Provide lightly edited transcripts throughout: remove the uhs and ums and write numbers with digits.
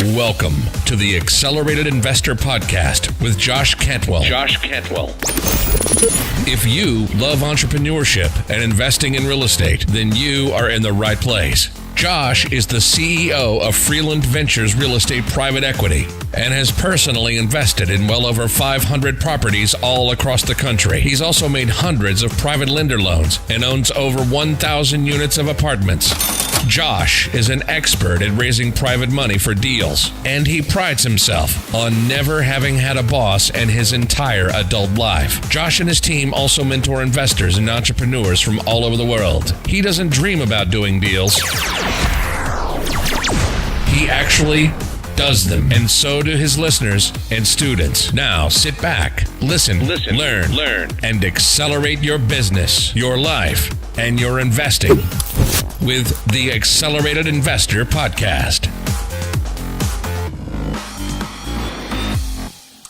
Welcome to the Accelerated Investor Podcast with Josh Cantwell. If you love entrepreneurship and investing in real estate, then you are in the right place. Josh is the CEO of Freeland Ventures Real Estate Private Equity and has personally invested in well over 500 properties all across the country. He's also made hundreds of private lender loans and owns over 1,000 units of apartments. Josh is an expert at raising private money for deals, and he prides himself on never having had a boss in his entire adult life. Josh and his team also mentor investors and entrepreneurs from all over the world. He doesn't dream about doing deals. He actually does them, and so do his listeners and students. Now sit back, listen, learn, and accelerate your business, your life, and your investing with the Accelerated Investor Podcast.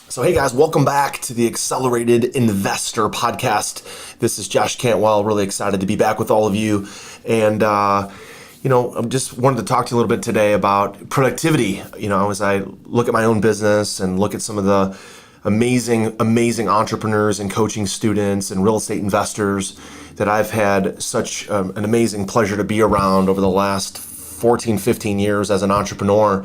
So hey guys, welcome back to the Accelerated Investor Podcast. This is Josh Cantwell, really excited to be back with all of you. And I just wanted to talk to you a little bit today about productivity. As I look at my own business and look at some of the amazing entrepreneurs and coaching students and real estate investors that I've had such an amazing pleasure to be around over the last 14, 15 years as an entrepreneur.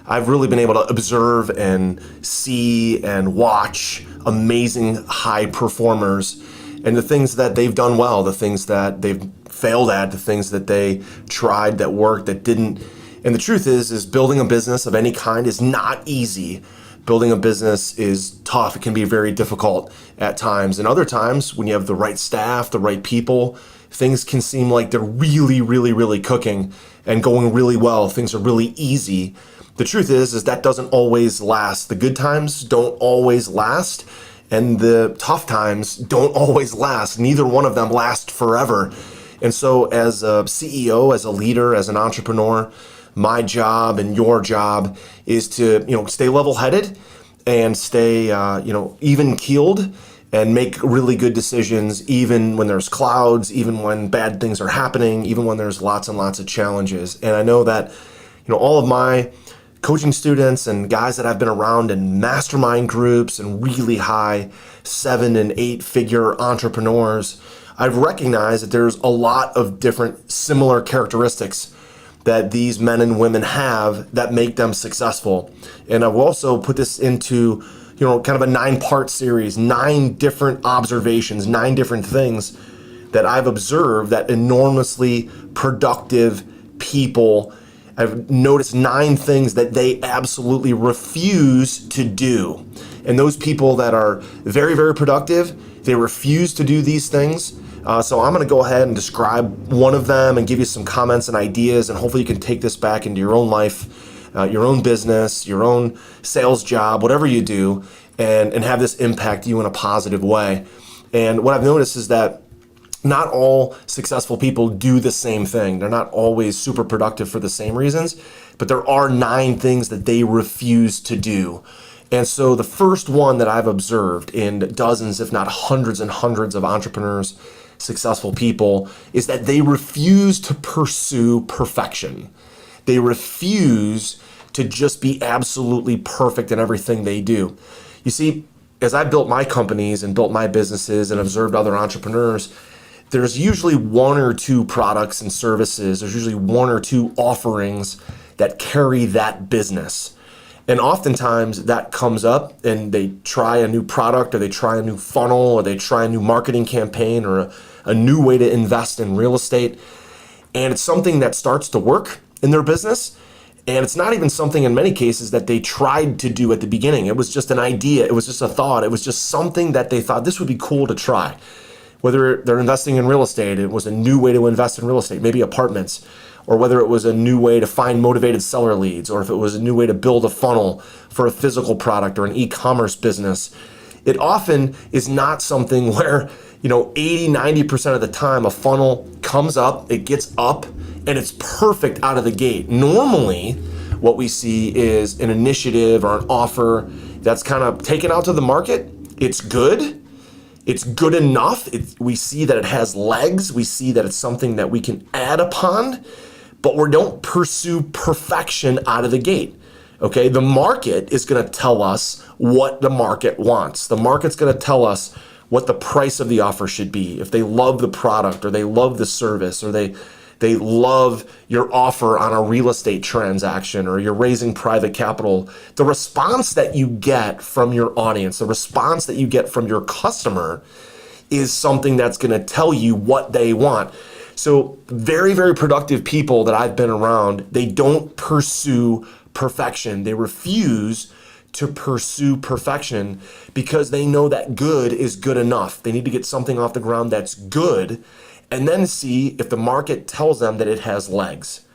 I've really been able to observe and see and watch amazing high performers and the things that they've done well, the things that they've failed at, the things that they tried that worked, that didn't. And the truth is building a business of any kind is not easy. Building a business is tough. It can be very difficult at times. And other times, when you have the right staff, the right people, things can seem like they're really cooking and going really well. Things are really easy. The truth is that doesn't always last. The good times don't always last, and the tough times don't always last. Neither one of them last forever. And so as a CEO, as a leader, as an entrepreneur, my job and your job is to, stay level-headed and stay, even-keeled and make really good decisions, even when there's clouds, even when bad things are happening, even when there's lots and lots of challenges. And I know that, all of my coaching students and guys that I've been around in mastermind groups and really high 7- and 8-figure entrepreneurs, I've recognized that there's a lot of different similar characteristics that these men and women have that make them successful. And I've also put this into, kind of a 9-part series, 9 different observations, 9 different things that I've observed that enormously productive people. I've noticed 9 things that they absolutely refuse to do. And those people that are very, very productive, they refuse to do these things. So I'm going to go ahead and describe one of them and give you some comments and ideas, and hopefully you can take this back into your own life, your own business, your own sales job, whatever you do, and have this impact you in a positive way. And what I've noticed is that not all successful people do the same thing. They're not always super productive for the same reasons, but there are 9 things that they refuse to do. And so the first one that I've observed in dozens, if not hundreds and hundreds of entrepreneurs, successful people, is that they refuse to pursue perfection. They refuse to just be absolutely perfect in everything they do. You see, as I built my companies and built my businesses and observed other entrepreneurs, there's usually 1 or 2 products and services. There's usually 1 or 2 offerings that carry that business. And oftentimes that comes up and they try a new product, or they try a new funnel, or they try a new marketing campaign, or a new way to invest in real estate. And it's something that starts to work in their business. And it's not even something in many cases that they tried to do at the beginning. It was just an idea. It was just a thought. It was just something that they thought this would be cool to try. Whether they're investing in real estate, it was a new way to invest in real estate, maybe apartments, or whether it was a new way to find motivated seller leads, or if it was a new way to build a funnel for a physical product or an e-commerce business. It often is not something where, 80, 90% of the time a funnel comes up, it gets up, and it's perfect out of the gate. Normally, what we see is an initiative or an offer that's kind of taken out to the market. It's good. It's good enough. We see that it has legs. We see that it's something that we can add upon, but we don't pursue perfection out of the gate. Okay, the market is going to tell us what the market wants. The market's going to tell us what the price of the offer should be. If they love the product or they love the service or they love your offer on a real estate transaction or you're raising private capital, the response that you get from your audience, the response that you get from your customer is something that's going to tell you what they want. So very, very productive people that I've been around, they don't pursue perfection. They refuse to pursue perfection because they know that good is good enough. They need to get something off the ground that's good and then see if the market tells them that it has legs.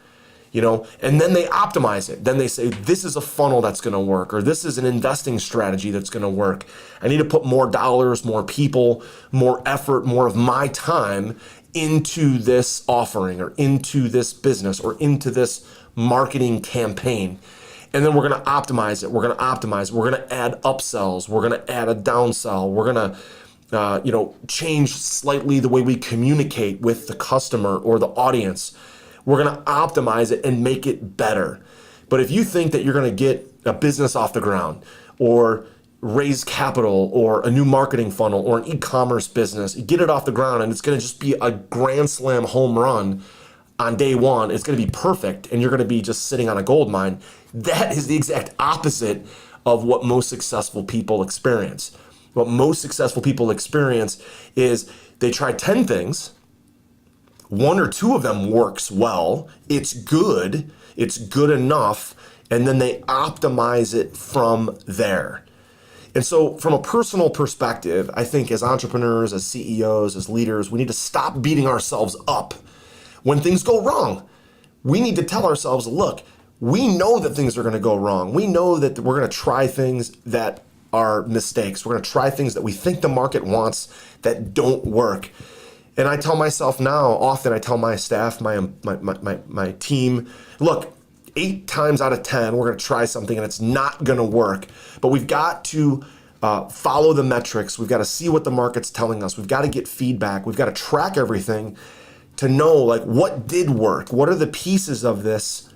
And then they optimize it. Then they say, this is a funnel that's going to work, or this is an investing strategy that's going to work. I need to put more dollars, more people, more effort, more of my time into this offering or into this business or into this marketing campaign. And then we're going to optimize it. We're going to optimize. We're going to add upsells. We're going to add a downsell. We're going to change slightly the way we communicate with the customer or the audience. We're going to optimize it and make it better. But if you think that you're going to get a business off the ground or raise capital or a new marketing funnel or an e-commerce business, you get it off the ground and it's going to just be a grand slam home run on day one, it's going to be perfect and you're going to be just sitting on a gold mine. That is the exact opposite of what most successful people experience. What most successful people experience is they try 10 things. One or two of them works well. It's good enough. And then they optimize it from there. And so from a personal perspective, I think as entrepreneurs, as CEOs, as leaders, we need to stop beating ourselves up when things go wrong. We need to tell ourselves, look, we know that things are going to go wrong. We know that we're going to try things that are mistakes. We're going to try things that we think the market wants that don't work. And I tell myself now, often I tell my staff, my team, look, 8 times out of 10, we're going to try something and it's not going to work. But we've got to follow the metrics. We've got to see what the market's telling us. We've got to get feedback. We've got to track everything to know like what did work. What are the pieces of this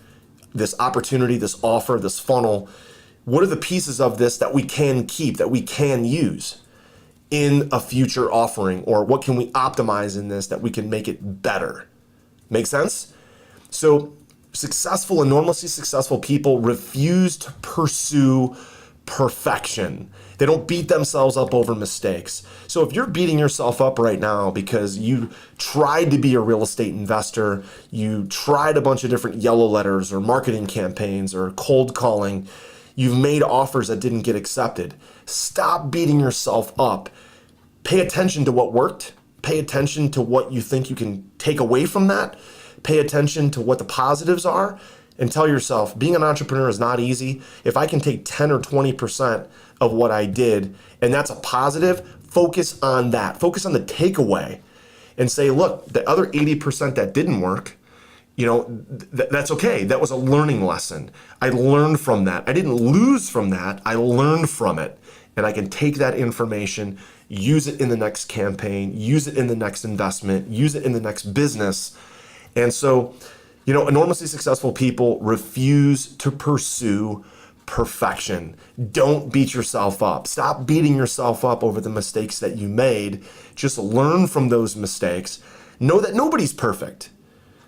opportunity, this offer, this funnel? What are the pieces of this that we can keep, that we can use in a future offering? Or what can we optimize in this that we can make it better? Make sense? So successful, enormously successful people refuse to pursue perfection. They don't beat themselves up over mistakes. So if you're beating yourself up right now because you tried to be a real estate investor, you tried a bunch of different yellow letters or marketing campaigns or cold calling, you've made offers that didn't get accepted, stop beating yourself up. Pay attention to what worked. Pay attention to what you think you can take away from that. Pay attention to what the positives are and tell yourself, being an entrepreneur is not easy. If I can take 10 or 20% of what I did and that's a positive, focus on that. Focus on the takeaway and say, look, the other 80% that didn't work, that's okay. That was a learning lesson. I learned from that. I didn't lose from that. I learned from it. And I can take that information, use it in the next campaign, use it in the next investment, use it in the next business. And so, enormously successful people refuse to pursue perfection. Don't beat yourself up. Stop beating yourself up over the mistakes that you made. Just learn from those mistakes. Know that nobody's perfect.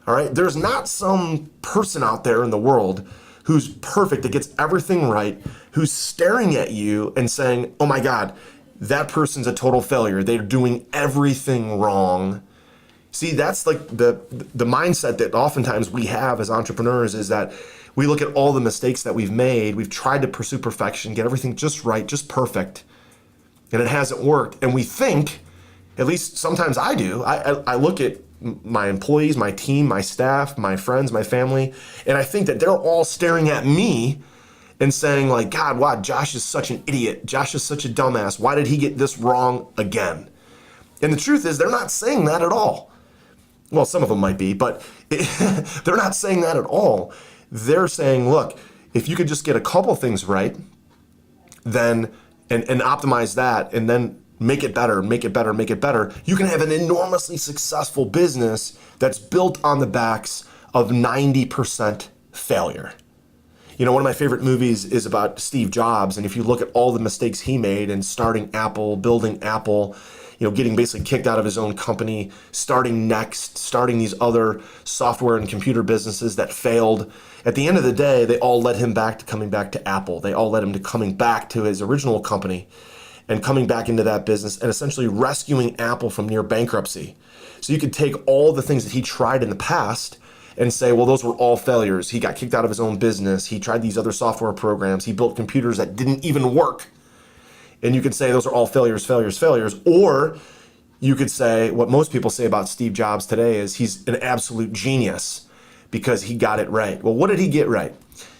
All right? There's not some person out there in the world who's perfect, that gets everything right, who's staring at you and saying, oh my God, that person's a total failure. They're doing everything wrong. See, that's like the mindset that oftentimes we have as entrepreneurs, is that we look at all the mistakes that we've made. We've tried to pursue perfection, get everything just right, just perfect, and it hasn't worked. And we think, at least sometimes I do, I look at my employees, my team, my staff, my friends, my family, and I think that they're all staring at me and saying like, God, wow, Josh is such an idiot. Josh is such a dumbass. Why did he get this wrong again? And the truth is, they're not saying that at all. Well, some of them might be, but they're not saying that at all. They're saying, look, if you could just get a couple things right, then and optimize that, and then make it better, make it better, make it better, you can have an enormously successful business that's built on the backs of 90% failure. One of my favorite movies is about Steve Jobs. And if you look at all the mistakes he made in starting Apple, building Apple, getting basically kicked out of his own company, starting Next, starting these other software and computer businesses that failed. At the end of the day, they all led him back to coming back to Apple. They all led him to coming back to his original company and coming back into that business and essentially rescuing Apple from near bankruptcy. So you could take all the things that he tried in the past and say, well, those were all failures. He got kicked out of his own business. He tried these other software programs. He built computers that didn't even work. And you could say those are all failures, failures, failures. Or you could say what most people say about Steve Jobs today is he's an absolute genius because he got it right. Well, what did he get right?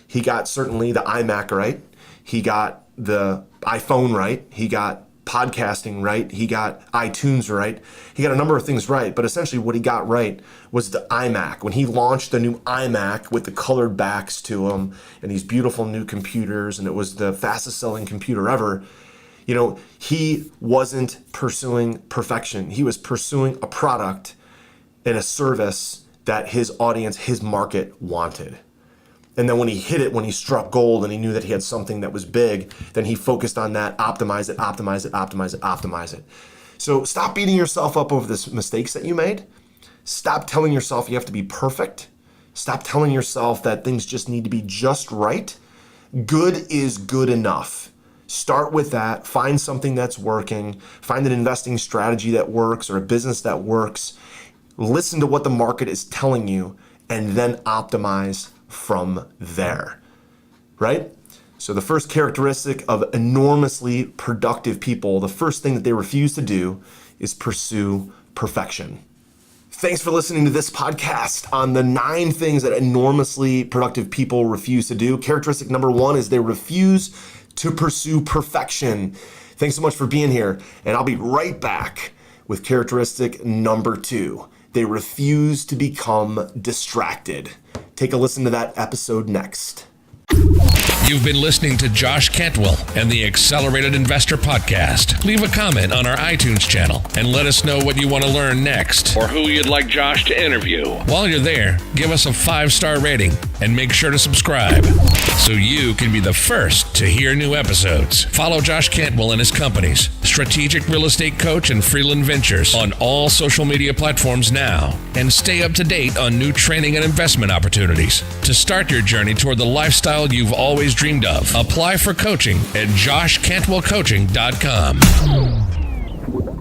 He got certainly the iMac right. He got the iPhone right. He got podcasting right. He got iTunes right. He got a number of things right. But essentially what he got right was the iMac. When he launched the new iMac with the colored backs to them and these beautiful new computers, and it was the fastest selling computer ever, he wasn't pursuing perfection. He was pursuing a product and a service that his audience, his market wanted. And then when he hit it, when he struck gold and he knew that he had something that was big, then he focused on that, optimize it, optimize it, optimize it, optimize it. So stop beating yourself up over the mistakes that you made. Stop telling yourself you have to be perfect. Stop telling yourself that things just need to be just right. Good is good enough. Start with that. Find something that's working. Find an investing strategy that works or a business that works. Listen to what the market is telling you and then optimize from there, right? So the first characteristic of enormously productive people, the first thing that they refuse to do is pursue perfection. Thanks for listening to this podcast on the 9 things that enormously productive people refuse to do. Characteristic number 1 is they refuse to pursue perfection. Thanks so much for being here, and I'll be right back with characteristic number 2. They refuse to become distracted. Take a listen to that episode next. You've been listening to Josh Cantwell and the Accelerated Investor Podcast. Leave a comment on our iTunes channel and let us know what you want to learn next or who you'd like Josh to interview. While you're there, give us a 5-star rating and make sure to subscribe so you can be the first to hear new episodes. Follow Josh Cantwell and his companies, Strategic Real Estate Coach and Freeland Ventures, on all social media platforms now, and stay up to date on new training and investment opportunities. To start your journey toward the lifestyle you've always dreamed of, apply for coaching at joshcantwellcoaching.com.